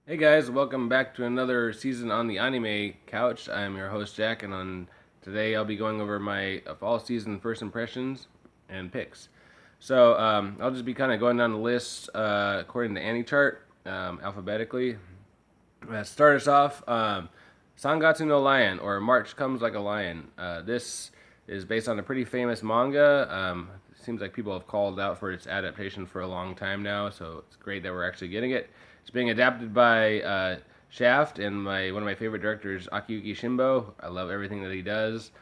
Hey guys, welcome back to another season on the Anime Couch. I'm your host Jack, and on today I'll be going over my fall season first impressions and picks. I'll just be kind of going down the list according to AniChart, alphabetically. Start us off, Sangatsu no Lion, or March Comes Like a Lion. This is based on a pretty famous manga. It seems like people have called out for its adaptation for a long time now, so it's great that we're actually getting it. It's being adapted by Shaft and one of my favorite directors, Akiyuki Shimbo. I love everything that he does.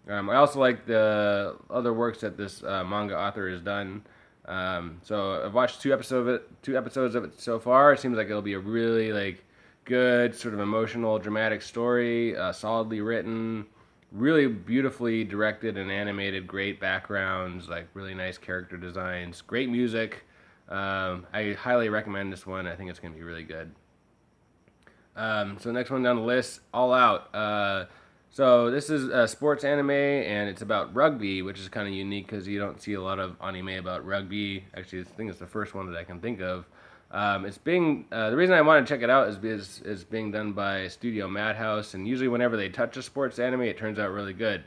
I also like the other works that this manga author has done. So I've watched two episodes of it so far. It seems like it'll be a really good sort of emotional, dramatic story, solidly written, really beautifully directed and animated, great backgrounds, like really nice character designs, great music. I highly recommend this one. I think it's going to be really good. So next one down the list, All Out. So this is a sports anime, and it's about rugby, which is kind of unique because you don't see a lot of anime about rugby. Actually, I think it's the first one that I can think of. It's being The reason I want to check it out is because it's being done by Studio Madhouse, and usually whenever they touch a sports anime, it turns out really good.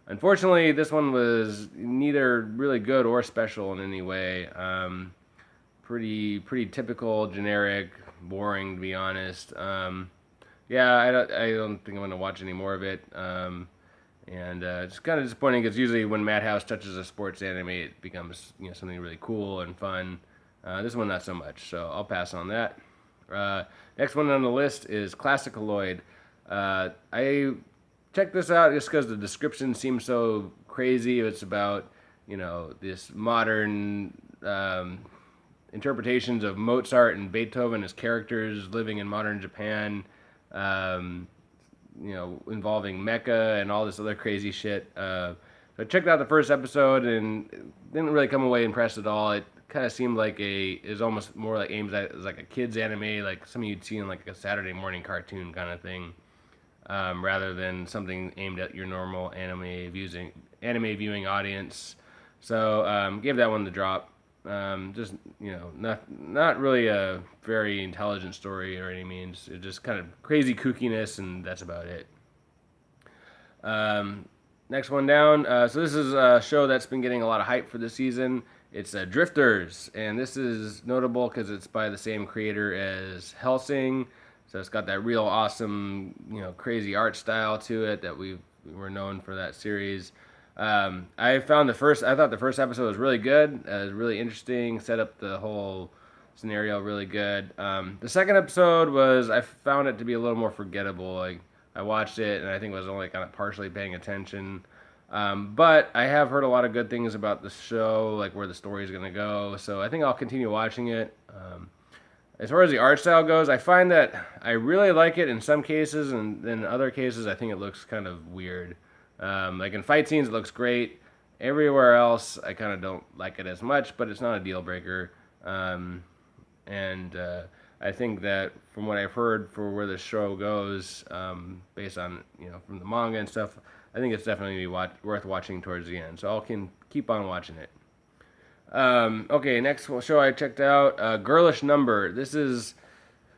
Unfortunately, this one was neither really good or special in any way. Pretty typical, generic, boring to be honest. Yeah, I don't think I'm gonna watch any more of it. And It's kind of disappointing because usually when Madhouse touches a sports anime, it becomes something really cool and fun. This one not so much, so I'll pass on that. Uh, Next one on the list is Classicaloid. I checked this out just because the description seems so crazy. It's about this modern interpretations of Mozart and Beethoven as characters living in modern Japan. Um, Involving mecha and all this other crazy shit. So I checked out the first episode and didn't really come away impressed at all. It kind of seemed like is almost more like aims at as like a kids anime, like something you'd see in like a Saturday morning cartoon kind of thing, rather than something aimed at your normal anime viewing audience. So gave that one the drop. Just not really a very intelligent story or any means. It's just kind of crazy kookiness, and that's about it. Um, Next one down. So this is a show that's been getting a lot of hype for this season. It's Drifters, and this is notable because it's by the same creator as Hellsing. So it's got that real awesome, crazy art style to it that we were known for that series. I thought the first episode was really good. It was really interesting. Set up the whole scenario really good. The second episode I found it to be a little more forgettable. Like I watched it and I think I was only kind of partially paying attention. But I have heard a lot of good things about the show, like where the story is going to go. So I think I'll continue watching it. As far as the art style goes, I find that I really like it in some cases, and in other cases, I think it looks kind of weird. Like in fight scenes, it looks great. Everywhere else, I kind of don't like it as much, but it's not a deal breaker. Um, and I think that from what I've heard for where the show goes, based on from the manga and stuff, I think it's definitely worth watching towards the end. So I can keep on watching it. Okay, next show I checked out, Girlish Number. This is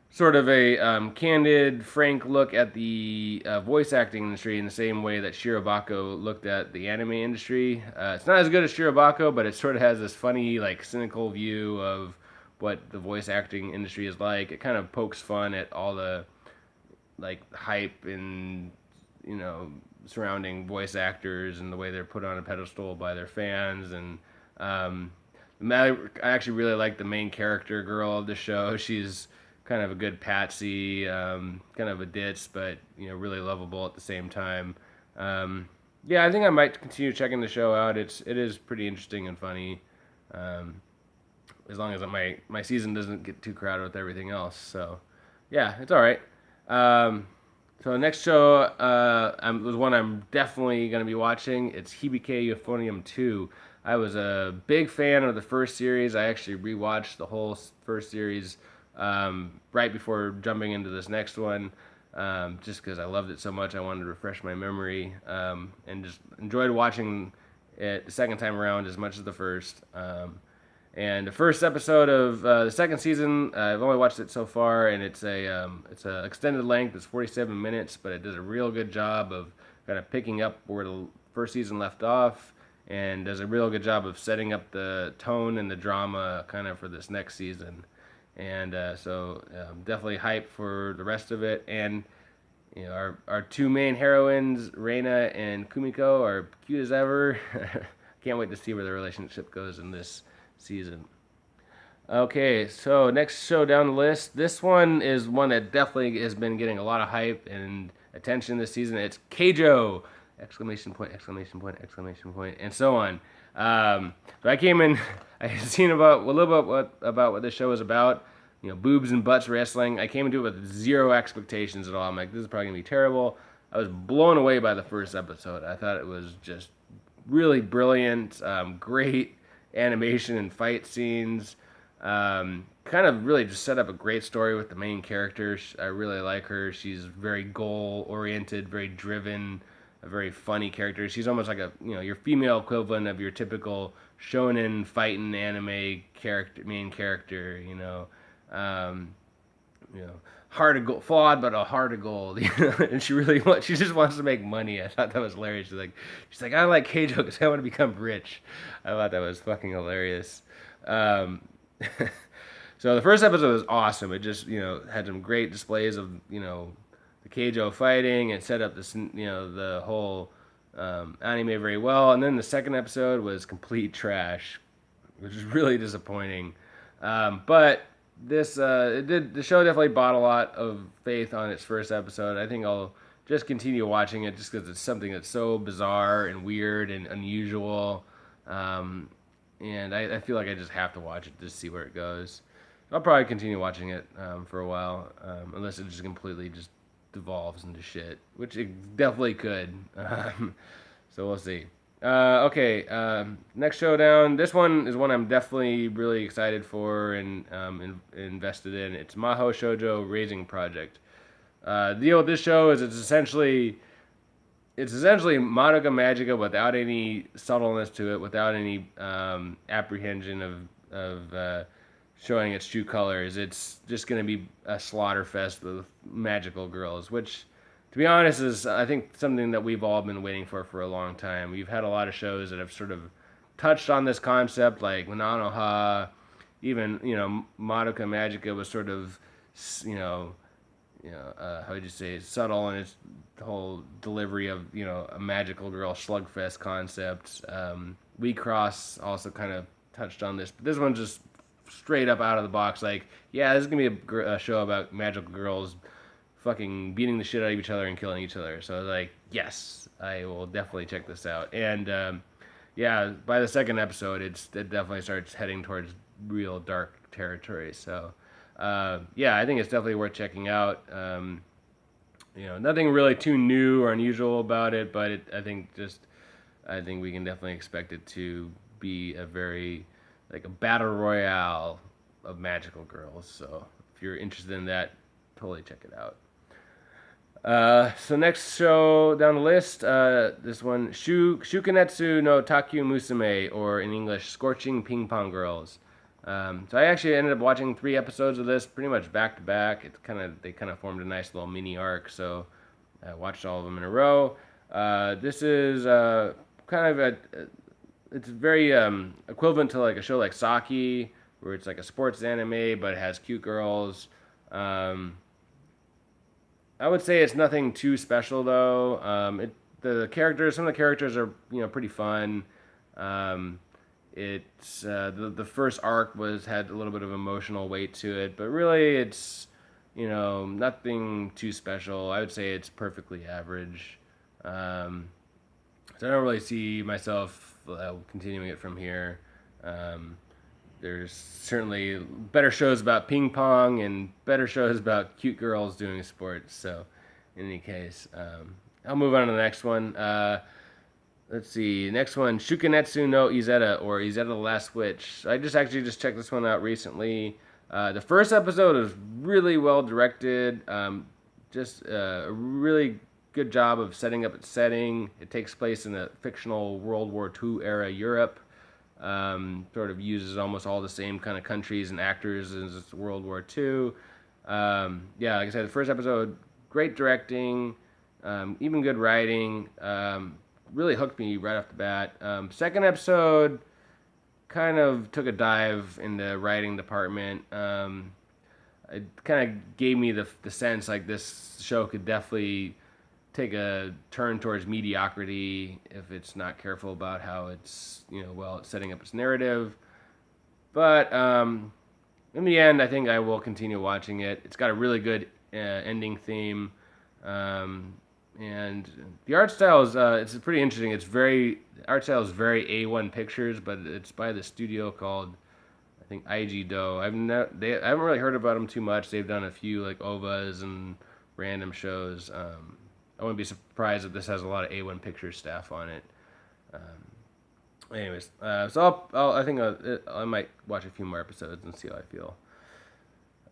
sort of a candid, frank look at the voice acting industry in the same way that Shirobako looked at the anime industry. It's not as good as Shirobako, but it sort of has this funny, like, cynical view of what the voice acting industry is like. It kind of pokes fun at all the like hype and surrounding voice actors and the way they're put on a pedestal by their fans and um, I actually really like the main character girl of the show. She's kind of a good patsy, kind of a ditz, but really lovable at the same time. Yeah, I think I might continue checking the show out. It is pretty interesting and funny, um, as long as my season doesn't get too crowded with everything else. So, yeah, it's all right. Um, so the next show was one I'm definitely going to be watching. It's Hibike Euphonium 2. I was a big fan of the first series. I actually rewatched the whole first series right before jumping into this next one, just because I loved it so much. I wanted to refresh my memory and just enjoyed watching it the second time around as much as the first. And the first episode of the second season, I've only watched it so far, and it's a extended length. It's 47 minutes, but it does a real good job of kind of picking up where the first season left off, and does a real good job of setting up the tone and the drama kind of for this next season. And definitely hyped for the rest of it. And our two main heroines, Reina and Kumiko, are cute as ever. Can't wait to see where the relationship goes in this season. Okay, so next show down the list. This one is one that definitely has been getting a lot of hype and attention this season. It's Keijo! Exclamation point, exclamation point, exclamation point, and so on. So I came in, I had seen about a little bit about what this show is about. Boobs and butts wrestling. I came into it with zero expectations at all. I'm like, this is probably gonna be terrible. I was blown away by the first episode. I thought it was just really brilliant, great animation and fight scenes. Kind of really just set up a great story with the main character. I really like her. She's very goal oriented, very driven, a very funny character. She's almost like your female equivalent of your typical shonen fighting anime character, main character. Um, heart of gold, flawed but a heart of gold. And she just wants to make money. I thought that was hilarious. She's like, I like Keijo because I want to become rich. I thought that was fucking hilarious. Um, so the first episode was awesome. It just had some great displays of the Keijo fighting and set up this the whole anime very well. And then the second episode was complete trash, which is really disappointing. But the show definitely bought a lot of faith on its first episode. I think I'll just continue watching it just because it's something that's so bizarre and weird and unusual. And I feel like I just have to watch it to see where it goes. I'll probably continue watching it for a while, unless it just completely just devolves into shit, which it definitely could. So we'll see. Okay, next showdown. This one is one I'm definitely really excited for and invested in. It's Maho Shoujo Raising Project. The deal with this show is it's essentially Madoka Magica without any subtleness to it, without any apprehension of showing its true colors. It's just going to be a slaughter fest with magical girls, which, to be honest, is I think something that we've all been waiting for a long time. We've had a lot of shows that have sort of touched on this concept, like Nanoha, even Madoka Magica was sort of how would you say, subtle in its whole delivery of a magical girl slugfest concept. We Cross also kind of touched on this, but this one's just straight up out of the box. Like, yeah, this is gonna be a show about magical girls fucking beating the shit out of each other and killing each other. So I was like, yes, I will definitely check this out. And yeah, by the second episode, it definitely starts heading towards real dark territory. So yeah, I think it's definitely worth checking out. Nothing really too new or unusual about it, but I think we can definitely expect it to be a very like a battle royale of magical girls. So if you're interested in that, totally check it out. So next show down the list, this one, Shukanetsu no Takyu Musume, or in English, Scorching Ping Pong Girls. So I actually ended up watching 3 episodes of this pretty much back to back. They kind of formed a nice little mini arc, so I watched all of them in a row. This is kind of it's very equivalent to like a show like Saki, where it's like a sports anime but it has cute girls. I would say it's nothing too special though. Some of the characters are pretty fun. It's the first arc had a little bit of emotional weight to it, but really it's nothing too special. I would say it's perfectly average. So I don't really see myself continuing it from here. There's certainly better shows about ping pong and better shows about cute girls doing sports. So in any case, I'll move on to the next one. Let's see. Next one, Shukanetsu no Izetta, or Izetta the Last Witch. I just checked this one out recently. The first episode is really well directed. Just a really good job of setting up its setting. It takes place in a fictional World War II era Europe. Sort of uses almost all the same kind of countries and actors as World War II. Yeah, like I said, the first episode, great directing, even good writing. Really hooked me right off the bat. Second episode kind of took a dive in the writing department. It kind of gave me the sense like this show could definitely take a turn towards mediocrity if it's not careful about how it's it's setting up its narrative. But in the end, I think I will continue watching it. It's got a really good ending theme, um, and the art style is it's pretty interesting. It's very art style is very A1 Pictures, but it's by the studio called I think IG Do. I haven't really heard about them too much. They've done a few like OVAs and random shows. I wouldn't be surprised if this has a lot of A1 Pictures staff on it. Anyways, so I think I might watch a few more episodes and see how I feel.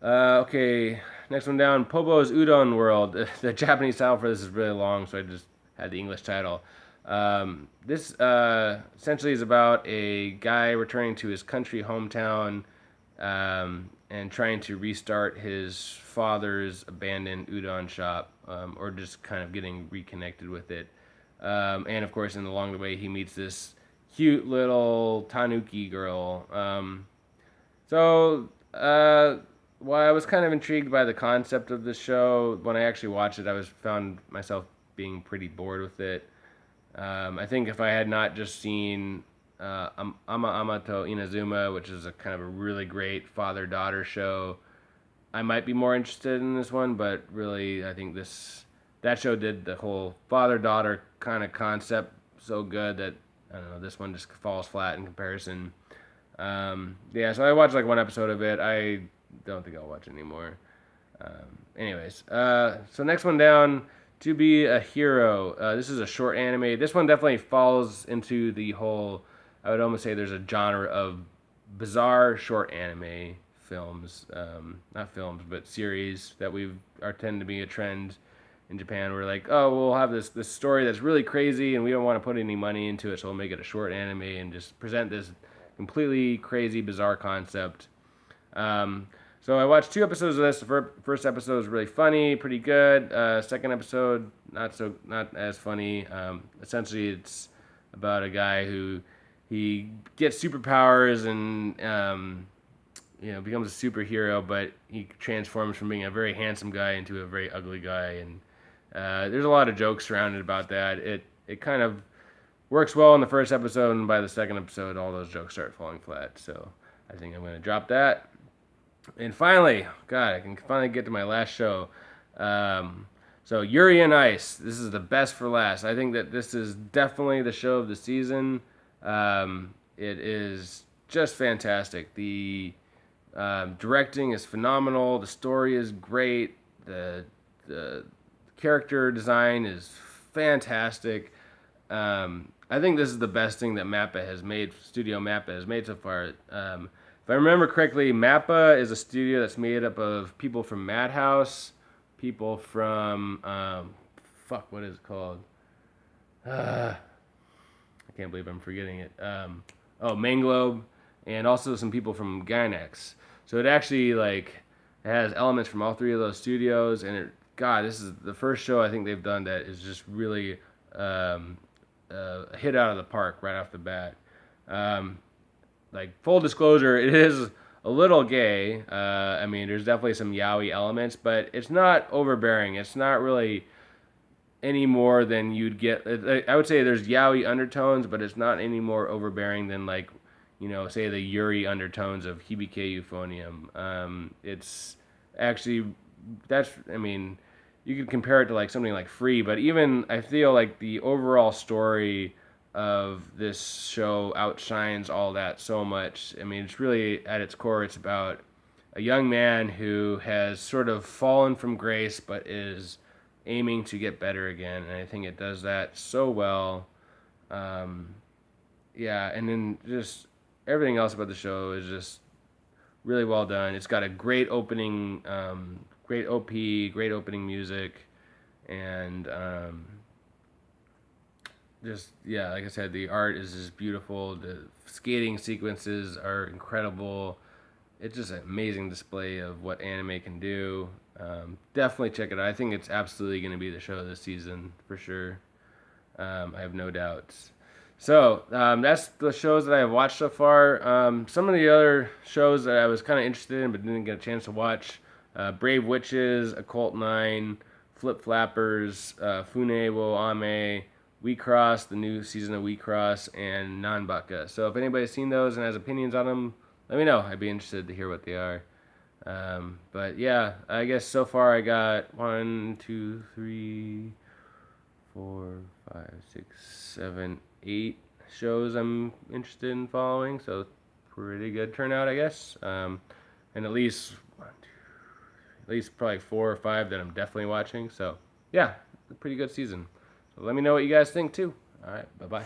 Okay, next one down, Pobo's Udon World. The Japanese title for this is really long, so I just had the English title. This essentially is about a guy returning to his country hometown and trying to restart his father's abandoned udon shop, or just kind of getting reconnected with it. And of course, along the way, he meets this cute little tanuki girl. So, while I was kind of intrigued by the concept of the show, when I actually watched it, found myself being pretty bored with it. I think if I had not just seen Amato Inazuma, which is a kind of a really great father-daughter show, I might be more interested in this one. But really, I think that show did the whole father-daughter kind of concept so good that I don't know, this one just falls flat in comparison. Yeah, so I watched like one episode of it. I don't think I'll watch it anymore. Anyways, so next one down, To Be a Hero. This is a short anime. This one definitely falls into the whole, I would almost say there's a genre of bizarre short anime films. Not films, but series that tend to be a trend in Japan. We're like, oh, we'll have this story that's really crazy, and we don't want to put any money into it, so we'll make it a short anime and just present this completely crazy, bizarre concept. So I watched 2 episodes of this. The first episode was really funny, pretty good. Second episode, not as funny. Essentially, it's about a guy who he gets superpowers and becomes a superhero, but he transforms from being a very handsome guy into a very ugly guy, and there's a lot of jokes surrounded about that. It kind of works well in the first episode, and by the second episode, all those jokes start falling flat. So I think I'm going to drop that. And finally, God, I can finally get to my last show. So Yuri on Ice. This is the best for last. I think that this is definitely the show of the season. It is just fantastic. The directing is phenomenal. The story is great. The character design is fantastic. I think this is the best thing that Studio Mappa has made so far. If I remember correctly, Mappa is a studio that's made up of people from Madhouse, people from, what is it called? I can't believe I'm forgetting it. Manglobe, and also some people from Gainax. So it actually, it has elements from all 3 of those studios, and this is the first show I think they've done that is just really a hit out of the park right off the bat. Full disclosure, it is a little gay. There's definitely some yaoi elements, but it's not overbearing. It's not really any more than you'd get. I would say there's yaoi undertones, but it's not any more overbearing than say the Yuri undertones of Hibike Euphonium. It's actually you could compare it to something like Free, but even I feel like the overall story of this show outshines all that so much. It's really, at its core, it's about a young man who has sort of fallen from grace but is aiming to get better again, and I think it does that so well. Yeah, and then just everything else about the show is just really well done. It's got a great opening, great OP, great opening music, and just yeah, like I said, the art is just beautiful. The skating sequences are incredible. It's just an amazing display of what anime can do. Definitely check it out. I think it's absolutely going to be the show this season for sure. I have no doubts. So that's the shows that I have watched so far. Some of the other shows that I was kind of interested in but didn't get a chance to watch: Brave Witches, Occult Nine, Flip Flappers, Fune wo Ame, We Cross, the new season of We Cross, and Nanbaka. So if anybody's seen those and has opinions on them, let me know. I'd be interested to hear what they are. But yeah, I guess so far I got 8 shows I'm interested in following. So pretty good turnout, I guess. And at least probably 4 or 5 that I'm definitely watching. So yeah, a pretty good season. So let me know what you guys think too. All right, bye bye.